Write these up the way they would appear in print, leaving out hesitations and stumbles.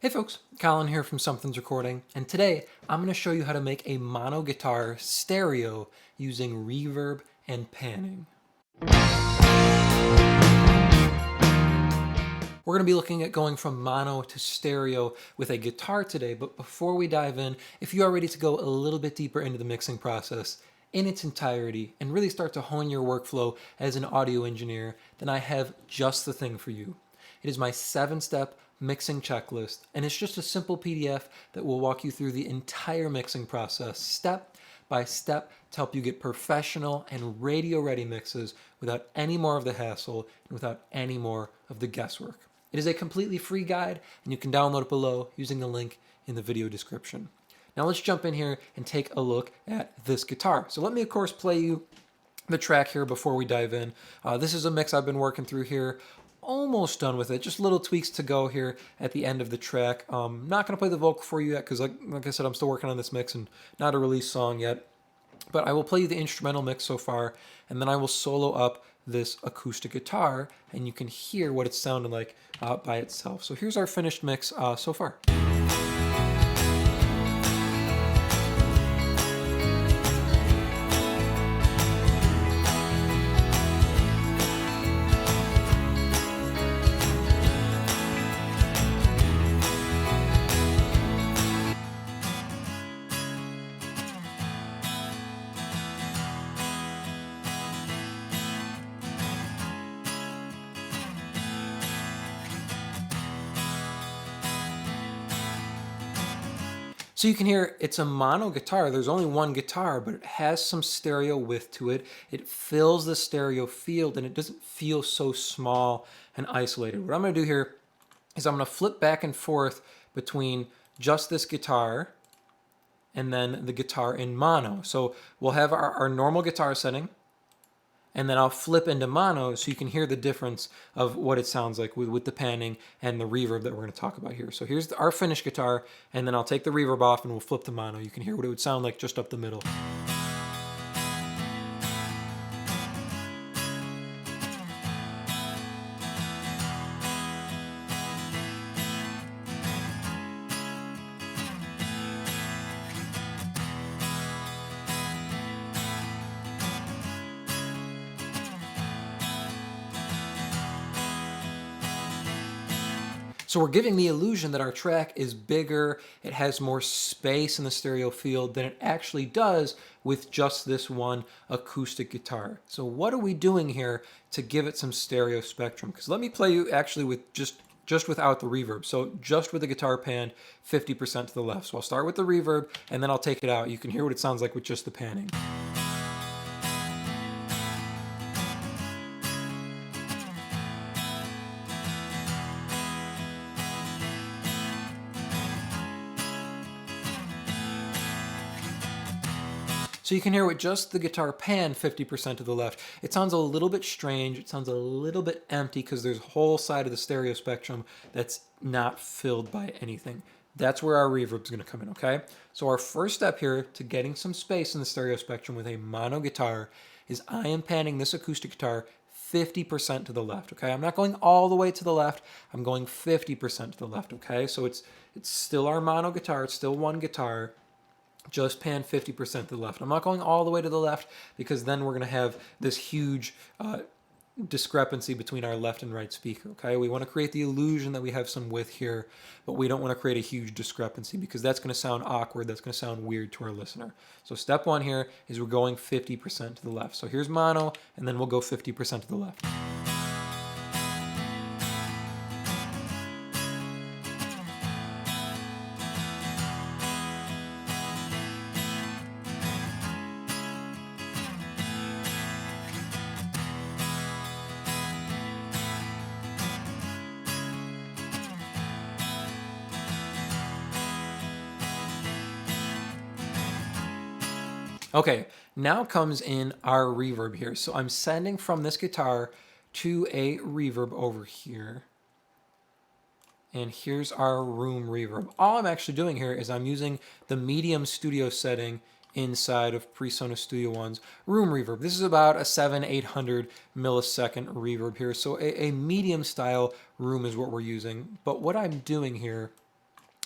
Hey folks, Colin here from Something's Recording, and today I'm going to show you how to make a mono guitar stereo using reverb and panning. We're going to be looking at going from mono to stereo with a guitar today, but before we dive in, if you are ready to go a little bit deeper into the mixing process in its entirety and really start to hone your workflow as an audio engineer, then I have just the thing for you. It is my 7-step mixing checklist, and it's just a simple PDF that will walk you through the entire mixing process, step by step, to help you get professional and radio-ready mixes without any more of the hassle and without any more of the guesswork. It is a completely free guide, and you can download it below using the link in the video description. Now let's jump in here and take a look at this guitar. So let me, of course, play you the track here before we dive in. This is a mix I've been working through here. Almost done with it, just little tweaks to go here at the end of the track. Not going to play the vocal for you yet because like I said, I'm still working on this mix and not a release song yet. But I will play you the instrumental mix so far, and then I will solo up this acoustic guitar, and you can hear what it's sounding like by itself. So here's our finished mix so far. So you can hear it's a mono guitar. There's only one guitar, but it has some stereo width to it. It fills the stereo field, and it doesn't feel so small and isolated. What I'm going to do here is I'm going to flip back and forth between just this guitar and then the guitar in mono. So we'll have our normal guitar setting, and then I'll flip into mono so you can hear the difference of what it sounds like with the panning and the reverb that we're going to talk about here. So here's our finished guitar, and then I'll take the reverb off and we'll flip to mono. You can hear what it would sound like just up the middle. So we're giving the illusion that our track is bigger, it has more space in the stereo field than it actually does with just this one acoustic guitar. So what are we doing here to give it some stereo spectrum? Because let me play you actually with just without the reverb. So just with the guitar pan, 50% to the left. So I'll start with the reverb and then I'll take it out. You can hear what it sounds like with just the panning. So you can hear with just the guitar pan 50% to the left. It sounds a little bit strange. It sounds a little bit empty because there's a whole side of the stereo spectrum that's not filled by anything. That's where our reverb is going to come in, okay? So our first step here to getting some space in the stereo spectrum with a mono guitar is I am panning this acoustic guitar 50% to the left, okay? I'm not going all the way to the left. I'm going 50% to the left, okay? So it's still our mono guitar. It's still one guitar. Just pan 50% to the left. I'm not going all the way to the left because then we're going to have this huge discrepancy between our left and right speaker, okay? We want to create the illusion that we have some width here, but we don't want to create a huge discrepancy because that's going to sound awkward. That's going to sound weird to our listener. So step one here is we're going 50% to the left. So here's mono, and then we'll go 50% to the left. Okay, now comes in our reverb here. So I'm sending from this guitar to a reverb over here. And here's our room reverb. All I'm actually doing here is I'm using the medium studio setting inside of PreSonus Studio One's room reverb. This is about a 700-800 millisecond reverb here. So a medium style room is what we're using. But what I'm doing here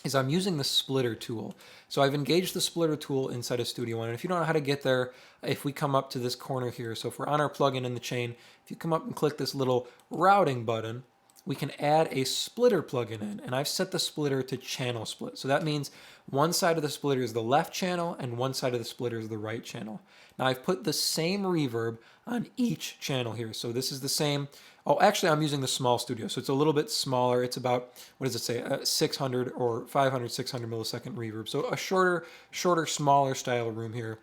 is I'm using the splitter tool. So I've engaged the splitter tool inside of Studio One. And if you don't know how to get there, if we come up to this corner here, so if we're on our plugin in the chain, if you come up and click this little routing button, we can add a splitter plugin in. And I've set the splitter to channel split. So that means one side of the splitter is the left channel and one side of the splitter is the right channel. Now I've put the same reverb on each channel here. So this is the same. Oh, actually, I'm using the small studio, so it's a little bit smaller. It's about, what does it say, 600 or 500, 600 millisecond reverb. So a shorter, smaller style room here.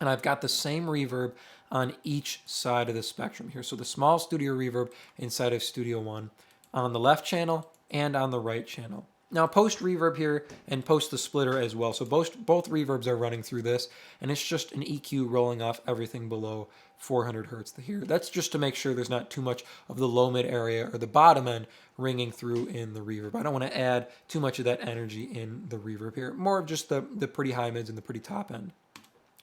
And I've got the same reverb on each side of the spectrum here. So the small studio reverb inside of Studio One on the left channel and on the right channel. Now post reverb here and post the splitter as well. So both reverbs are running through this, and it's just an EQ rolling off everything below 400 hertz here. That's just to make sure there's not too much of the low mid area or the bottom end ringing through in the reverb. I don't want to add too much of that energy in the reverb here. More of just the pretty high mids and the pretty top end.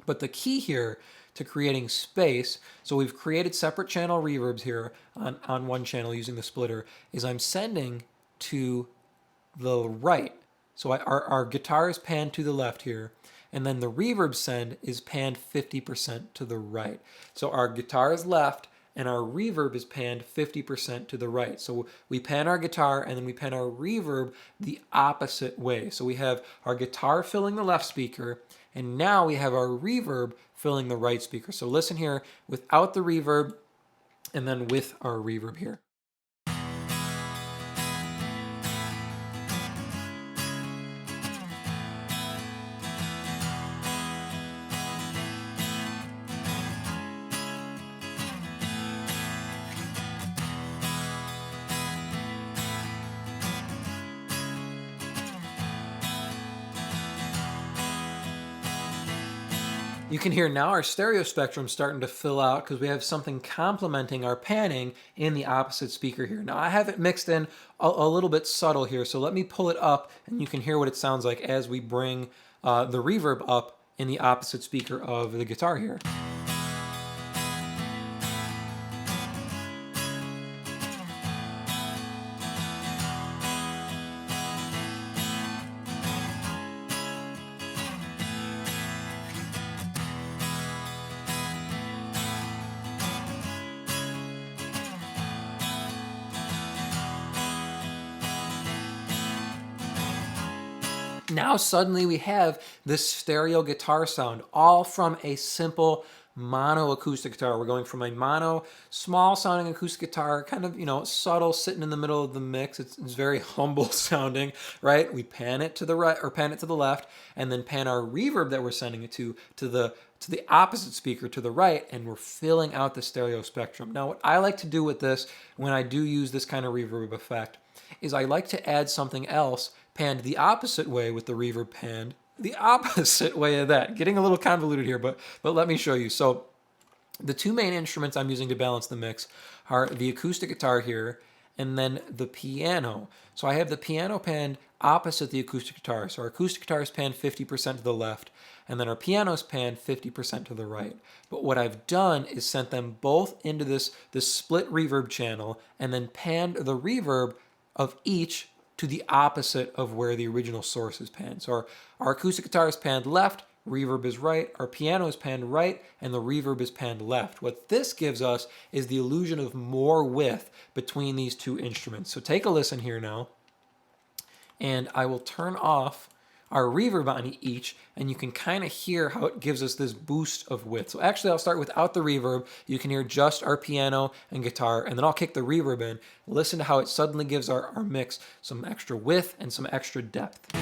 But the key here to creating space, so we've created separate channel reverbs here on one channel using the splitter, is I'm sending to the right. So our guitar is panned to the left here, and then the reverb send is panned 50% to the right. So our guitar is left, and our reverb is panned 50% to the right. So we pan our guitar, and then we pan our reverb the opposite way. So we have our guitar filling the left speaker, and now we have our reverb filling the right speaker. So listen here without the reverb, and then with our reverb here. You can hear now our stereo spectrum starting to fill out because we have something complementing our panning in the opposite speaker here. Now I have it mixed in a little bit subtle here, so let me pull it up and you can hear what it sounds like as we bring the reverb up in the opposite speaker of the guitar here. Now suddenly we have this stereo guitar sound, all from a simple mono acoustic guitar. We're going from a mono, small sounding acoustic guitar, kind of, subtle, sitting in the middle of the mix. It's very humble sounding, right? We pan it to the right or pan it to the left, and then pan our reverb that we're sending it to the opposite speaker to the right, and we're filling out the stereo spectrum. Now, what I like to do with this when I do use this kind of reverb effect is I like to add something else panned the opposite way with the reverb panned the opposite way of that. Getting a little convoluted here, but let me show you. So the two main instruments I'm using to balance the mix are the acoustic guitar here and then the piano. So I have the piano panned opposite the acoustic guitar. So our acoustic guitar is panned 50% to the left, and then our piano is panned 50% to the right. But what I've done is sent them both into this split reverb channel and then panned the reverb of each to the opposite of where the original source is panned. So our acoustic guitar is panned left, reverb is right, our piano is panned right, and the reverb is panned left. What this gives us is the illusion of more width between these two instruments. So take a listen here now, and I will turn off our reverb on each, and you can kind of hear how it gives us this boost of width. So actually I'll start without the reverb. You can hear just our piano and guitar, and then I'll kick the reverb in. Listen to how it suddenly gives our mix some extra width and some extra depth.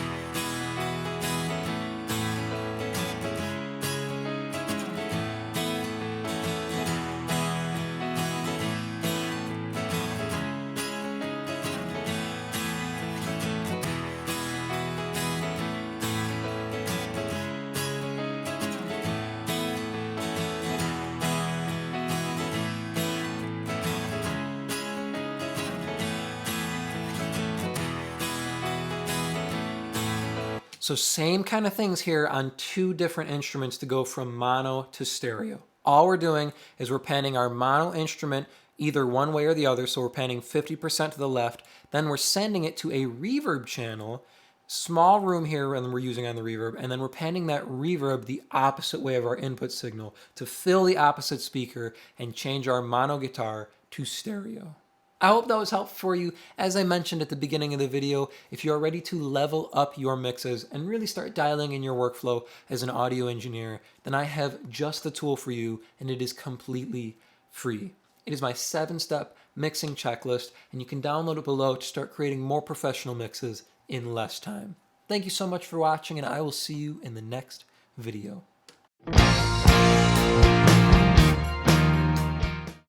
So same kind of things here on two different instruments to go from mono to stereo. All we're doing is we're panning our mono instrument either one way or the other. So we're panning 50% to the left. Then we're sending it to a reverb channel Small room here and we're using on the reverb, and then we're panning that reverb the opposite way of our input signal to fill the opposite speaker and change our mono guitar to stereo. I hope that was helpful for you. As I mentioned at the beginning of the video, if you're ready to level up your mixes and really start dialing in your workflow as an audio engineer, then I have just the tool for you, and it is completely free. It is my 7-step mixing checklist, and you can download it below to start creating more professional mixes in less time. Thank you so much for watching, and I will see you in the next video.